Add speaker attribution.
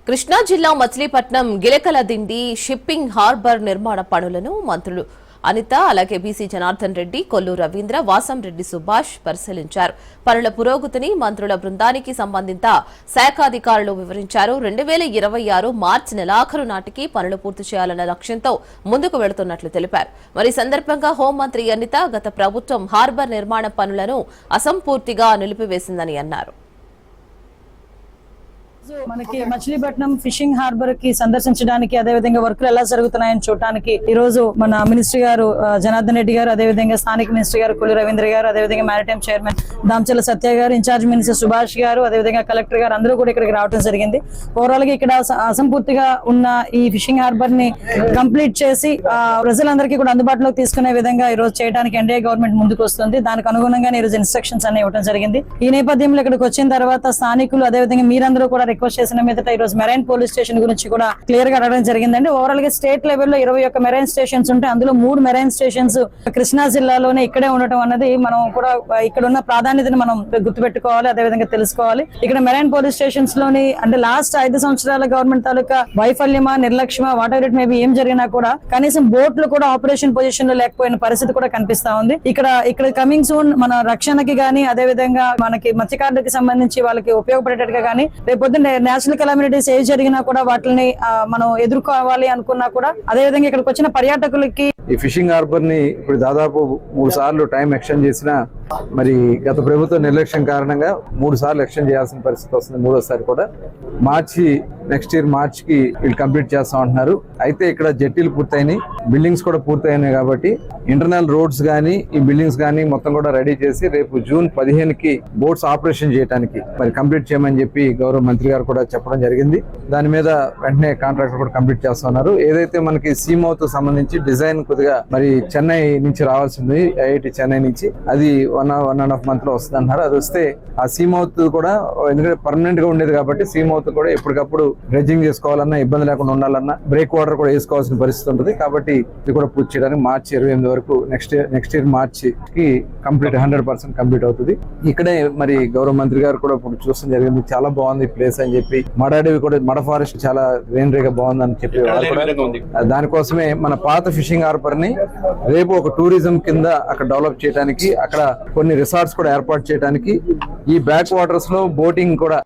Speaker 1: కృష్ణా జిల్లా Machilipatnam గిలకల Dindi shipping harbour నిర్మాణ పనులను మంత్రులు అనిత అలాగే బీసీ జనార్దన్ రెడ్డి, కొల్లు రవీంద్ర, వాసంరెడ్డి సుభాష్ పరిశీలించారు. పనుల పురోగతిని మంత్రుల బృందానికి సంబంధిత శాఖాధికారులు వివరించారు. 2026 మార్చి నెలాఖరు నాటికి పనులు పూర్తి చేయాలన్న లక్ష్యంతో ముందుకు వెళుతున్నట్లు తెలిపారు. మరి సందర్భంగా హోంమంత్రి అనిత గత ప్రభుత్వం హార్బర్ నిర్మాణ పనులను అసంపూర్తిగా నిలిపివేసిందని అన్నారు.
Speaker 2: మనకి మచిలీపట్నం ఫిషింగ్ హార్బర్ కి సందర్శించడానికి అదేవిధంగా వర్కులు ఎలా జరుగుతున్నాయని చూడడానికి ఈ రోజు మన మినిస్టర్ గారు జనార్దన్ రెడ్డి గారు, అదేవిధంగా స్థానిక మినిస్టర్ గారు కొల్లు రవీంద్ర గారు, అదేవిధంగా మ్యారిటైమ్ చైర్మన్ దామచల్ల సత్య గారు, ఇన్ఛార్జ్ మినిస్టర్ సుభాష్ గారు, అదేవిధంగా కలెక్టర్ గారు అందరూ కూడా ఇక్కడికి రావడం జరిగింది. ఓవరాల్ గా ఇక్కడ అసంపూర్తిగా ఉన్న ఈ ఫిషింగ్ హార్బర్ ని కంప్లీట్ చేసి ప్రజలందరికీ కూడా అందుబాటులోకి తీసుకునే విధంగా ఈ రోజు చేయడానికి ఎన్డీఏ గవర్నమెంట్ ముందుకు వస్తుంది. దానికి అనుగుణంగా ఈ రోజు ఇన్స్ట్రక్షన్స్ అన్ని ఇవ్వడం జరిగింది. ఈ నేపథ్యంలో ఇక్కడికి వచ్చిన తర్వాత స్థానికులు అదేవిధంగా మీరందరూ కూడా రిక్వెస్ట్ చేసిన మీదట ఈ రోజు మెరైన్ పోలీస్ స్టేషన్ గురించి కూడా క్లియర్ గా అడగడం జరిగిందండి. ఓవరాల్ గా స్టేట్ లెవెల్లో 21 మెరైన్ స్టేషన్స్ ఉంటాయి. అందులో 3 మెరైన్ స్టేషన్స్ కృష్ణా జిల్లాలోనే ఇక్కడే ఉండటం అన్నది మనం కూడా ఇక్కడ ఉన్న ప్రాధాన్యతను మనం గుర్తుపెట్టుకోవాలి, అదేవిధంగా తెలుసుకోవాలి. ఇక్కడ మెరైన్ పోలీస్ స్టేషన్స్ లోని అంటే లాస్ట్ 5 సంవత్సరాల గవర్నమెంట్ తాలూకా వైఫల్యమా, నిర్లక్ష్యమా, వాట్ ఎవర్ ఇట్ మేబీ ఏం జరిగినా కూడా కనీసం బోట్లు కూడా ఆపరేషన్ పొజిషన్ లో లేకపోయిన పరిస్థితి కూడా కనిపిస్తా ఉంది. ఇక్కడ కమింగ్ సూన్ మన రక్షణకి గానీ, అదేవిధంగా మనకి మత్స్యకారులకి సంబంధించి వాళ్ళకి ఉపయోగపడేటట్టుగా గానీ, రేపొద్దున నేషనల్ కెలామిటీస్ ఏ జరిగినా కూడా వాటిని మనం ఎదుర్కోవాలి అనుకున్నా కూడా, అదేవిధంగా ఇక్కడికి వచ్చిన పర్యాటకులకి
Speaker 3: ఈ ఫిషింగ్ హార్బర్ ని ఇప్పుడు దాదాపు 3 సార్లు టైం ఎక్స్టెండ్ చేసినా మరి గత ప్రభుత్వ నిర్లక్ష్యం కారణంగా 3 సార్లు ఎక్స్టెండ్ చేయాల్సిన పరిస్థితి వస్తుంది. 3వసారి కూడా నెక్స్ట్ ఇయర్ మార్చికి వీళ్ళు కంప్లీట్ చేస్తాం అంటున్నారు. అయితే ఇక్కడ జట్టీలు పూర్తయినాయి, బిల్డింగ్స్ కూడా పూర్తయినాయి కాబట్టి ఇంటర్నల్ రోడ్స్ కానీ ఈ బిల్డింగ్స్ కానీ మొత్తం కూడా రెడీ చేసి రేపు జూన్ 15కి బోట్స్ ఆపరేషన్ చేయడానికి మరి కంప్లీట్ చేయమని చెప్పి గౌరవ మంత్రి గారు కూడా చెప్పడం జరిగింది. దాని మీద వెంటనే కాంట్రాక్టర్ కూడా కంప్లీట్ చేస్తున్నారు. ఏదైతే మనకి సీమౌత్ సంబంధించి డిజైన్ కొద్దిగా మరి చెన్నై నుంచి రావాల్సింది, ఐఐటి చెన్నై నుంచి, అది 1.5 month లో వస్తుంది అంటున్నారు. అది వస్తే ఆ సీమౌత్ కూడా ఎందుకంటే పర్మనెంట్ గా ఉండేది కాబట్టి సీమౌత్ కూడా ఎప్పటికప్పుడు డ్రెడ్జింగ్ చేసుకోవాలన్నా, ఇబ్బంది లేకుండా ఉండాలన్నా బ్రేక్ వాటర్ కూడా వేసుకోవాల్సిన పరిస్థితి ఉంటుంది. కాబట్టి ఇది కూడా పూర్తి చేయడానికి మార్చి 28 వరకు నెక్స్ట్ ఇయర్ మార్చికి కంప్లీట్ 100% కంప్లీట్ అవుతుంది. ఇక్కడే మరి గౌరవ మంత్రి గారు కూడా ఇప్పుడు చూడడం జరిగింది. చాలా బాగుంది ప్లేస్ అని చెప్పి, మడ ఫారెస్ట్ చాలా గ్రీనరీగా బాగుందని చెప్పి దానికోసమే మన పాత ఫిషింగ్ హార్బర్ ని రేపు ఒక టూరిజం కింద అక్కడ డెవలప్ చేయడానికి, అక్కడ కొన్ని రిసార్ట్స్ కూడా ఏర్పాటు చేయడానికి, ఈ బ్యాక్ వాటర్స్ లో బోటింగ్ కూడా